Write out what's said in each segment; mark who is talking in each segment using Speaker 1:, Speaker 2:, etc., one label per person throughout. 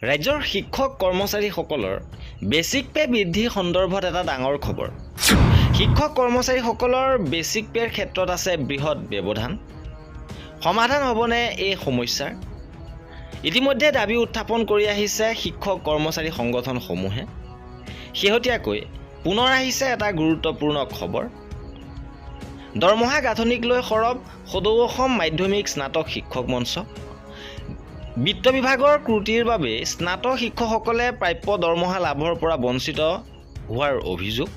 Speaker 1: ৰাজ্যৰ শিক্ষক কৰ্মচাৰীসকলৰ বেচিক পে বৃদ্ধি সন্দৰ্ভত এটা ডাঙৰ খবৰ। শিক্ষক কৰ্মচাৰীসকলৰ বেচিক পেৰ ক্ষেত্ৰত আছে বৃহৎ ব্যৱধান। সমাধান হ'বনে এই সমস্যাৰ? ইতিমধ্যে দাবী উত্থাপন কৰি আহিছে শিক্ষক কৰ্মচাৰী সংগঠনসমূহে। শেহতীয়াকৈ পুনৰ আহিছে এটা গুৰুত্বপূৰ্ণ খবৰ। দৰমহা গাঁথনিক লৈ সৰব সদৌ অসম মাধ্যমিক স্নাতক শিক্ষক মঞ্চ। বিত্ত বিভাগৰ ত্ৰুটিৰ বাবে স্নাতক শিক্ষকসকলে প্ৰাপ্য দৰমহা লাভৰ পৰা বঞ্চিত হোৱাৰ অভিযোগ।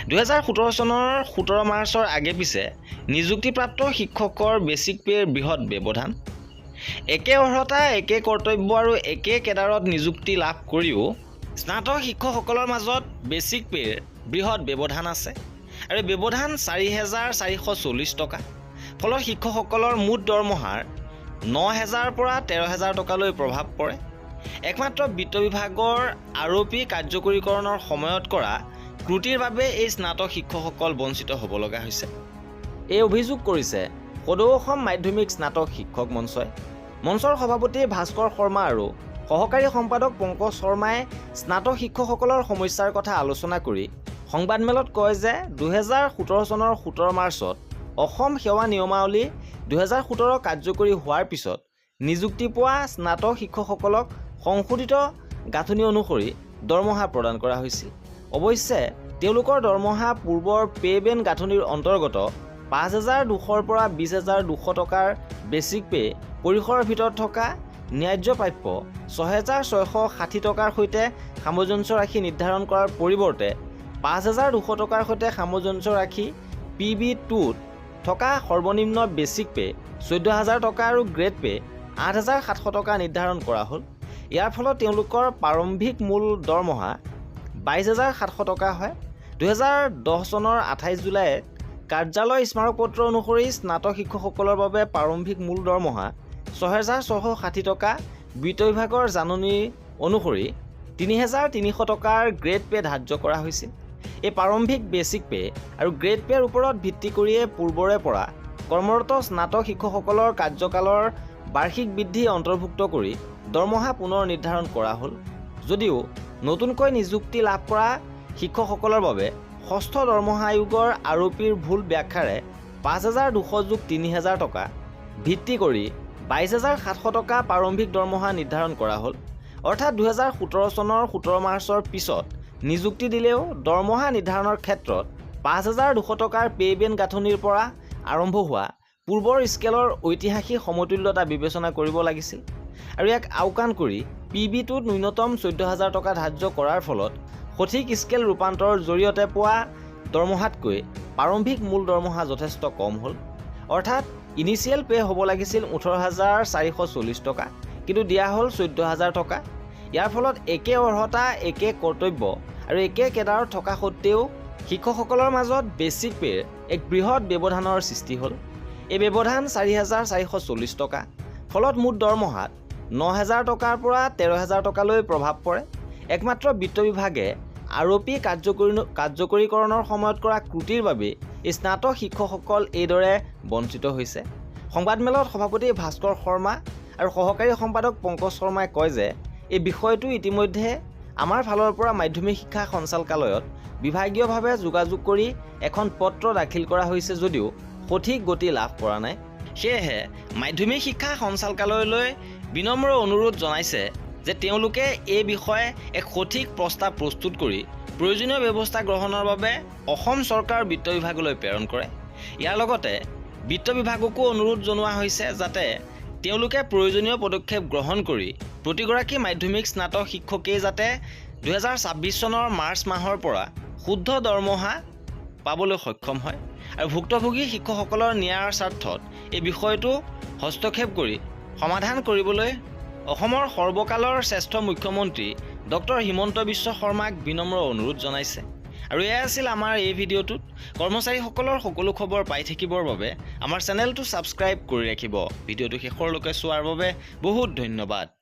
Speaker 1: 2017 চনৰ 17 মাৰ্চৰ আগে পিছে নিযুক্তিপ্ৰাপ্ত শিক্ষকৰ বেচিক পেৰ বৃহৎ ব্যৱধান। একে অৰ্হতা, একে কৰ্তব্য আৰু একে কেডাৰত নিযুক্তি লাভ কৰিও স্নাতক শিক্ষকসকলৰ মাজত বেচিক পেৰ বৃহৎ ব্যৱধান আছে আৰু ব্যৱধান 4,440 টকা। ফলত শিক্ষকসকলৰ মুঠ দৰমহাৰ 9,000 পৰা 13,000 টকালৈ প্ৰভাৱ পৰে। একমাত্ৰ বিত্ত বিভাগৰ আৰোপী কাৰ্যকৰীকৰণৰ সময়ত কৰা ত্ৰুটিৰ বাবে এই স্নাতক শিক্ষকসকল বঞ্চিত হ'ব লগা হৈছে। এই অভিযোগ কৰিছে সদৌ অসম মাধ্যমিক স্নাতক শিক্ষক মঞ্চই। মঞ্চৰ সভাপতি ভাস্কৰ শৰ্মা আৰু সহকাৰী সম্পাদক পংকজ শৰ্মাই স্নাতক শিক্ষকসকলৰ সমস্যাৰ কথা আলোচনা কৰি সংবাদমেলত কয় যে 2017 চনৰ 17 মাৰ্চত অসম সেৱা নিয়মাৱলী 2017 কাৰ্যকৰী হোৱাৰ পিছত নিযুক্তি পোৱা স্নাতক শিক্ষকসকলক সংশোধিত গাঁথনি অনুসৰি দৰমহা প্ৰদান কৰা হৈছিল। অৱশ্যে তেওঁলোকৰ দৰমহা পূৰ্বৰ পে বেন গাঁথনিৰ অন্তৰ্গত 5,200 পৰা 20,200 টকাৰ বেচিক পে পৰিসৰৰ ভিতৰত থকা ন্যায্য প্ৰাপ্য 6,660 টকাৰ সৈতে সামঞ্জস্য ৰাখি নিৰ্ধাৰণ কৰাৰ পৰিৱৰ্তে 5,200 টকাৰ সৈতে সামঞ্জস্য ৰাখি PB2ত থকা সৰ্বনিম্ন বেচিক পে 14,000 টকা আৰু গ্ৰেড পে 8,700 টকা নিৰ্ধাৰণ কৰা হ'ল। ইয়াৰ ফলত তেওঁলোকৰ প্ৰাৰম্ভিক মূল দৰমহা 22,700 টকা হয়। 2010 চনৰ 28 জুলাইত কাৰ্যালয় স্মাৰকপত্ৰ অনুসৰি স্নাতক শিক্ষকসকলৰ বাবে প্ৰাৰম্ভিক মূল দৰমহা 6,660 টকা, বিত্ত বিভাগৰ জাননী অনুসৰি 3,300 টকাৰ গ্ৰেড পে ধাৰ্য কৰা হৈছিল। এই প্ৰাৰম্ভিক বেচিক পে আৰু গ্ৰেড পেৰ ওপৰত ভিত্তি কৰিয়ে পূৰ্বৰে পৰা কৰ্মৰত স্নাতক শিক্ষকসকলৰ কাৰ্যকালৰ বাৰ্ষিক বৃদ্ধি অন্তৰ্ভুক্ত কৰি দৰমহা পুনৰ নিৰ্ধাৰণ কৰা হ'ল। যদিও নতুনকৈ নিযুক্তি লাভ কৰা শিক্ষকসকলৰ বাবে ষষ্ঠ দৰমহা আয়োগৰ আৰোপীৰ ভুল ব্যাখ্যাৰে 5,200 যোগ 3,000 টকা ভিত্তি কৰি 22,700 টকা প্ৰাৰম্ভিক দৰমহা নিৰ্ধাৰণ কৰা হ'ল। অৰ্থাৎ 2017 চনৰ 17 মাৰ্চৰ পিছত নিযুক্তি দিলেও দৰমহা নিৰ্ধাৰণৰ ক্ষেত্ৰত 5,200 টকাৰ পে বেন গাঁথনিৰ পৰা আৰম্ভ হোৱা পূৰ্বৰ স্কেলৰ ঐতিহাসিক সমতুল্যতা বিবেচনা কৰিব লাগিছিল আৰু ইয়াক আওকাণ কৰি PB2ত ন্যূনতম 14,000 টকা ধাৰ্য কৰাৰ ফলত সঠিক স্কেল ৰূপান্তৰৰ জৰিয়তে পোৱা দৰমহাতকৈ প্ৰাৰম্ভিক মূল দৰমহা যথেষ্ট কম হ'ল। অৰ্থাৎ ইনিচিয়েল পে হ'ব লাগিছিল 18,440 টকা, কিন্তু দিয়া হ'ল 14,000 টকা। ইয়াৰ ফলত একে অৰ্হতা, একে কৰ্তব্য আৰু একে কেডাৰত থকা সত্ত্বেও শিক্ষকসকলৰ মাজত বেচিক পেৰ এক বৃহৎ ব্যৱধানৰ সৃষ্টি হ'ল। এই ব্যৱধান 4,440 টকা। ফলত মুঠ দৰমহাত 9,000 টকাৰ পৰা 13,000 টকালৈ প্ৰভাৱ পৰে। একমাত্ৰ বিত্ত বিভাগে আৰোপী কাৰ্যকৰীকৰণৰ সময়ত কৰা ত্ৰুটিৰ বাবে এই স্নাতক শিক্ষকসকল এইদৰে বঞ্চিত হৈছে। সংবাদমেলত সভাপতি ভাস্কৰ শৰ্মা আৰু সহকাৰী সম্পাদক পংকজ শৰ্মাই কয় যে এই বিষয়টো ইতিমধ্যে আমাৰ ফালৰ পৰা মাধ্যমিক শিক্ষা সঞ্চালকালয়ত বিভাগীয়ভাৱে যোগাযোগ কৰি এখন পত্ৰ দাখিল কৰা হৈছে যদিও সঠিক গতি লাভ কৰা নাই। সেয়েহে মাধ্যমিক শিক্ষা সঞ্চালকালয়লৈ বিনম্ৰ অনুৰোধ জনাইছে যে তেওঁলোকে এই বিষয়ে এক সঠিক প্ৰস্তাৱ প্ৰস্তুত কৰি প্ৰয়োজনীয় ব্যৱস্থা গ্ৰহণৰ বাবে অসম চৰকাৰ বিত্ত বিভাগলৈ প্ৰেৰণ কৰে। ইয়াৰ লগতে বিত্ত বিভাগকো অনুৰোধ জনোৱা হৈছে যাতে তেওঁলোকে প্ৰয়োজনীয় পদক্ষেপ গ্ৰহণ কৰি প্ৰতিগৰাকী মাধ্যমিক স্নাতক শিক্ষকেই যাতে 2026 চনৰ মাৰ্চ মাহৰ পৰা শুদ্ধ দৰমহা পাবলৈ সক্ষম হয় আৰু ভুক্তভোগী শিক্ষকসকলৰ ন্যায়ৰ স্বাৰ্থত এই বিষয়টো হস্তক্ষেপ কৰি সমাধান কৰিবলৈ অসমৰ সৰ্বকালৰ শ্ৰেষ্ঠ মুখ্যমন্ত্ৰী ডক্টৰ হিমন্ত বিশ্ব শৰ্মাক বিনম্ৰ অনুৰোধ জনাইছে। আৰু এয়া আছিল আমাৰ এই ভিডিঅ'টোত। কৰ্মচাৰীসকলৰ সকলো খবৰ পাই থাকিবৰ বাবে আমাৰ চেনেলটো ছাবস্ক্ৰাইব কৰি ৰাখিব। ভিডিঅ'টো শেষৰলৈকে চোৱাৰ বাবে বহুত ধন্যবাদ।